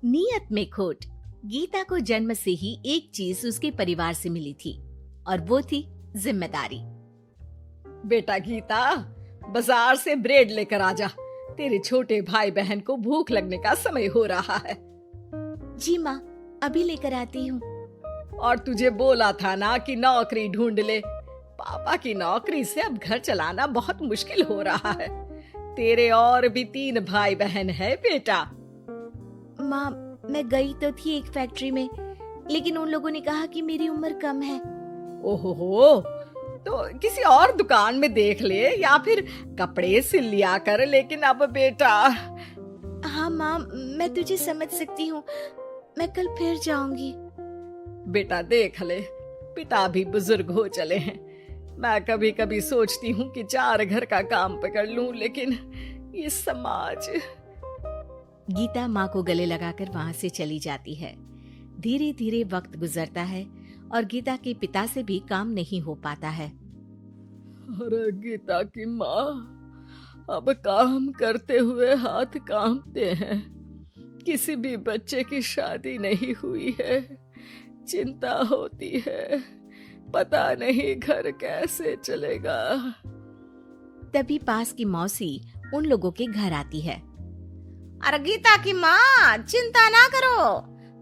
नियत में खोट। गीता को जन्म से ही एक चीज उसके परिवार से मिली थी और वो थी जिम्मेदारी। बेटा गीता, बाजार से ब्रेड लेकर आजा। तेरे छोटे भाई बहन को भूख लगने का समय हो रहा है। जी माँ, अभी लेकर आती हूँ। और तुझे बोला था ना कि नौकरी ढूंढ ले। पापा की नौकरी से अब घर चलाना बहुत मुश्किल हो रहा है। तेरे और भी 3 भाई बहन है बेटा। माँ, मैं गई तो थी एक फैक्ट्री में, लेकिन उन लोगों ने कहा कि मेरी उम्र कम है। ओहो, तो किसी और दुकान में देख ले या फिर कपड़े सिल लिया कर। लेकिन अब बेटा। हाँ माँ, मैं तुझे समझ सकती हूँ। मैं कल फिर जाऊंगी। बेटा देख ले, पिता भी बुजुर्ग हो चले हैं। मैं कभी कभी सोचती हूँ कि 4 घर का काम पकड़ लूं, लेकिन ये समाज। गीता माँ को गले लगाकर वहां से चली जाती है। धीरे धीरे वक्त गुजरता है और गीता के पिता से भी काम नहीं हो पाता है। अरे गीता की माँ, अब काम करते हुए हाथ कांपते हैं। किसी भी बच्चे की शादी नहीं हुई है। चिंता होती है, पता नहीं घर कैसे चलेगा। तभी पास की मौसी उन लोगों के घर आती है। अरे गीता की माँ, चिंता ना करो,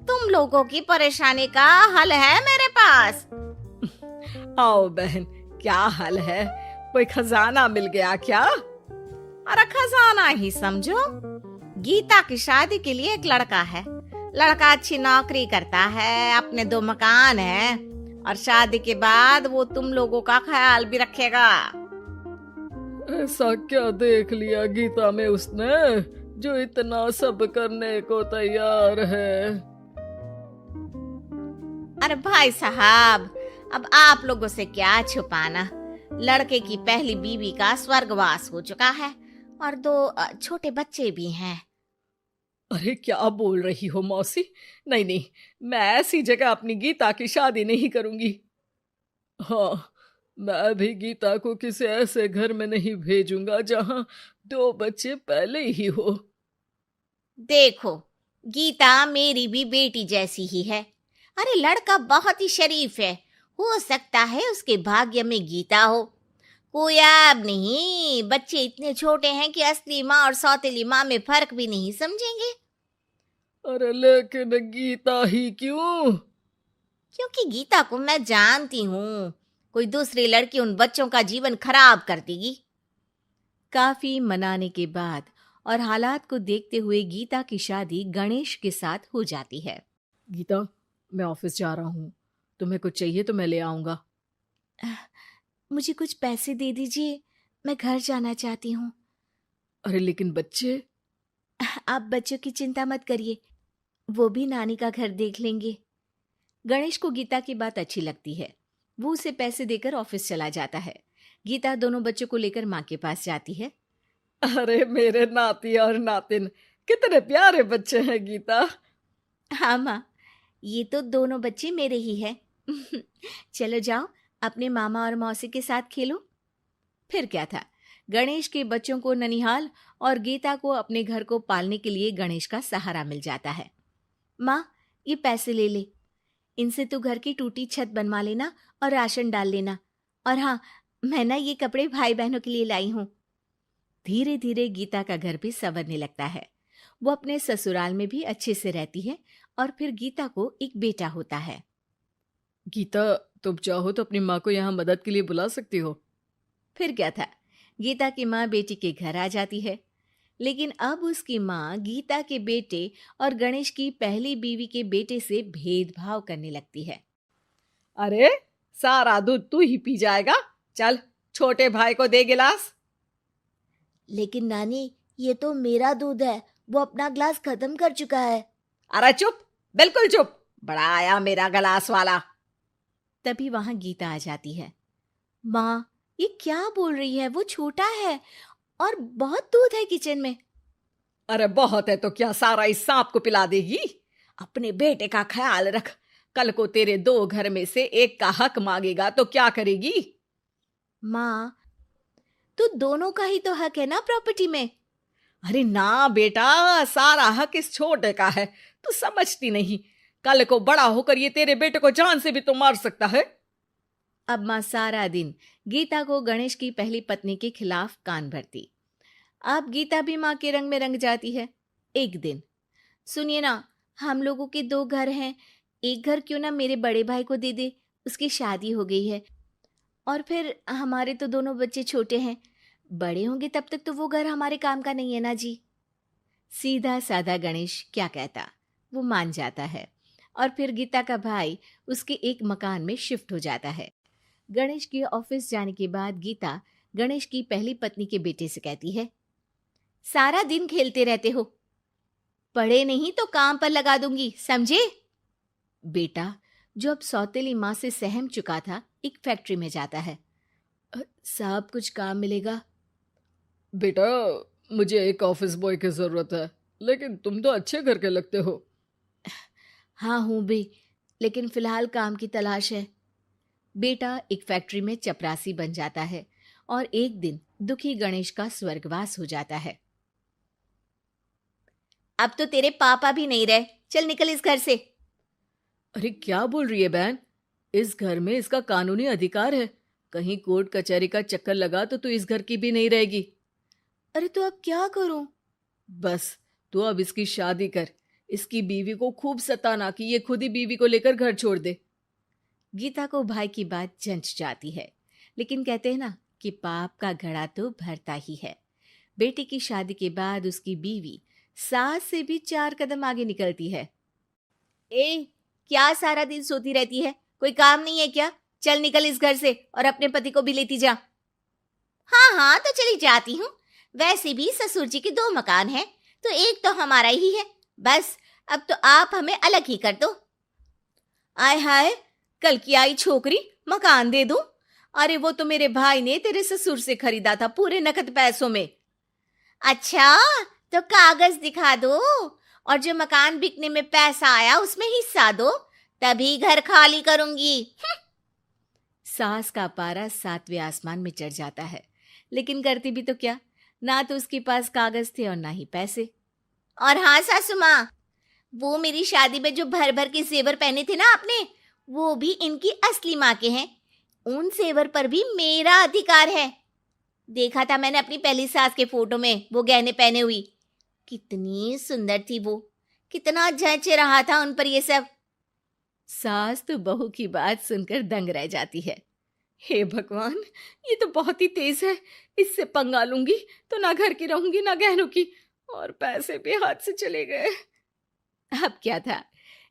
तुम लोगों की परेशानी का हल है मेरे पास। आओ बहन, क्या हल है? कोई खजाना मिल गया क्या? अरे खजाना ही समझो। गीता की शादी के लिए एक लड़का है। लड़का अच्छी नौकरी करता है, अपने 2 मकान है और शादी के बाद वो तुम लोगों का ख्याल भी रखेगा। ऐसा क्या देख लिया गीता में उसने जो इतना सब करने को तैयार है? अरे भाई साहब, अब आप लोगों से क्या छुपाना। लड़के की पहली बीवी का स्वर्गवास हो चुका है और 2 छोटे बच्चे भी हैं। अरे क्या बोल रही हो मौसी? नहीं नहीं, मैं ऐसी जगह अपनी गीता की शादी नहीं करूंगी। हाँ, मैं भी गीता को किसी ऐसे घर में नहीं भेजूंगा जहां 2 बच्चे पहले ही हो। देखो, गीता मेरी भी बेटी जैसी ही है। अरे लड़का बहुत ही शरीफ है, हो सकता है उसके भाग्य में गीता हो। कोई ऐब नहीं, बच्चे इतने छोटे हैं कि असली माँ और सौतेली माँ में फर्क भी नहीं समझेंगे। अरे लेकिन गीता ही क्यों? क्योंकि गीता को मैं जानती हूँ, कोई दूसरी लड़की उन बच्चों का जीवन खराब कर देगी। काफी मनाने के बाद और हालात को देखते हुए गीता की शादी गणेश के साथ हो जाती है। गीता, मैं ऑफिस जा रहा हूँ। तुम्हें कुछ चाहिए तो मैं ले आऊंगा। मुझे कुछ पैसे दे दीजिए, मैं घर जाना चाहती हूँ। अरे लेकिन बच्चे। आप बच्चों की चिंता मत करिए, वो भी नानी का घर देख लेंगे। गणेश को गीता की बात अच्छी लगती है। वो उसे पैसे देकर ऑफिस चला जाता है। गीता दोनों बच्चों को लेकर माँ के पास जाती है। अरे मेरे नाती और नातिन, कितने प्यारे बच्चे हैं गीता। हाँ माँ, ये तो दोनों बच्चे मेरे ही हैं। चलो जाओ, अपने मामा और मौसी के साथ खेलो। फिर क्या था, गणेश के बच्चों को ननिहाल और गीता को अपने घर को पालने के लिए गणेश का सहारा मिल जाता है। माँ, ये पैसे ले ले, इनसे तू घर की टूटी छत बनवा लेना और राशन डाल लेना। और हाँ, मैं ना ये कपड़े भाई बहनों के लिए लाई हूँ। धीरे धीरे गीता का घर भी संवरने लगता है। वो अपने ससुराल में भी अच्छे से रहती है और फिर गीता को एक बेटा होता है। गीता, तुम चाहो तो अपनी माँ को यहाँ मदद के लिए बुला सकती हो। फिर क्या था, गीता की माँ बेटी के घर आ जाती है। लेकिन अब उसकी माँ गीता के बेटे और गणेश की पहली बीवी के बेटे से भेदभाव करने लगती है। अरे सारा दूध तू ही पी जाएगा, चल छोटे भाई को दे गिलास। लेकिन नानी, ये तो मेरा दूध है, वो अपना ग्लास खत्म कर चुका है। अरे चुप, बिल्कुल चुप, बड़ा आया मेरा गिलास वाला। तभी वहां गीता आ जाती है। माँ, ये क्या बोल रही है? वो छोटा है और बहुत दूध है किचन में। अरे बहुत है तो क्या सारा इस सांप को पिला देगी? अपने बेटे का ख्याल रख, कल को तेरे 2 घर में से एक का हक मांगेगा तो क्या करेगी? माँ, तो दोनों का ही तो हक है ना प्रॉपर्टी में। अरे ना बेटा, सारा हक इस छोटे का है। तू समझती नहीं, कल को बड़ा होकर ये तेरे बेटे को जान से भी तो मार सकता है। अब माँ सारा दिन गीता को गणेश की पहली पत्नी के खिलाफ कान भरती। अब गीता भी माँ के रंग में रंग जाती है। एक दिन, सुनिए ना, हम लोगों के 2 घर हैं, एक घर क्यों ना मेरे बड़े भाई को दे दे, उसकी शादी हो गई है। और फिर हमारे तो दोनों बच्चे छोटे हैं, बड़े होंगे तब तक तो वो घर हमारे काम का नहीं है ना जी। सीधा साधा गणेश क्या कहता, वो मान जाता है और फिर गीता का भाई उसके एक मकान में शिफ्ट हो जाता है। गणेश के ऑफिस जाने के बाद गीता गणेश की पहली पत्नी के बेटे से कहती है, सारा दिन खेलते रहते हो, पढ़े नहीं तो काम पर लगा दूंगी, समझे? बेटा, जो अब सौतेली माँ से सहम चुका था, एक फैक्ट्री में जाता है। साहब, कुछ काम मिलेगा? बेटा, मुझे एक ऑफिस बॉय की जरूरत है, लेकिन तुम तो अच्छे घर के लगते हो। हाँ हूँ भी, लेकिन फिलहाल काम की तलाश है। बेटा एक फैक्ट्री में चपरासी बन जाता है और एक दिन दुखी गणेश का स्वर्गवास हो जाता है। अब तो तेरे पापा भी नहीं रहे, चल निकल इस घर से। अरे क्या बोल रही है बहन, इस घर में इसका कानूनी अधिकार है, कहीं कोर्ट कचहरी का चक्कर लगा तो तू इस घर की भी नहीं रहेगी। अरे तो अब क्या करूं? बस तू अब इसकी शादी कर, इसकी बीवी को खूब सताना कि ये खुद ही बीवी को लेकर घर छोड़ दे। गीता को भाई की बात जंच जाती है, लेकिन कहते हैं ना कि पाप का घड़ा तो भरता ही है। बेटी की शादी के बाद उसकी बीवी सास से भी 4 कदम आगे निकलती है। ए, क्या सारा दिन सोती रहती है, कोई काम नहीं है क्या? चल निकल इस घर से और अपने पति को भी लेती जा। हाँ हाँ तो चली जाती हूँ, वैसे भी ससुर जी के 2 मकान हैं, तो एक तो हमारा ही है, बस अब तो आप हमें अलग ही कर दो। आय हाय, कल की आई छोकरी, मकान दे दूं? अरे वो तो मेरे भाई ने तेरे ससुर से खरीदा था पूरे नकद पैसों में। अच्छा, तो कागज दिखा दो और जो मकान बिकने में पैसा आया उसमें हिस्सा दो, तभी घर खाली करूंगी। सास का पारा 7वें आसमान में चढ़ जाता है, लेकिन करती भी तो क्या, ना तो उसके पास कागज थे और ना ही पैसे। और हाँ सासू माँ, वो मेरी शादी में जो भर भर के जेवर पहने थे ना आपने, वो भी इनकी असली माँ के हैं, उन जेवर पर भी मेरा अधिकार है। देखा था मैंने अपनी पहली सास के फोटो में वो गहने पहने हुई, कितनी सुंदर थी वो, कितना जच रहा था उन पर ये सब। सास तो बहू की बात सुनकर दंग रह जाती है। हे भगवान, ये तो बहुत ही तेज है, इससे पंगा लूंगी तो ना घर की रहूंगी ना गहनों की, और पैसे भी हाथ से चले गए। अब क्या था,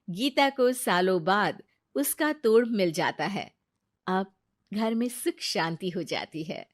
गीता को सालों बाद उसका तोड़ मिल जाता है। अब घर में सुख शांति हो जाती है।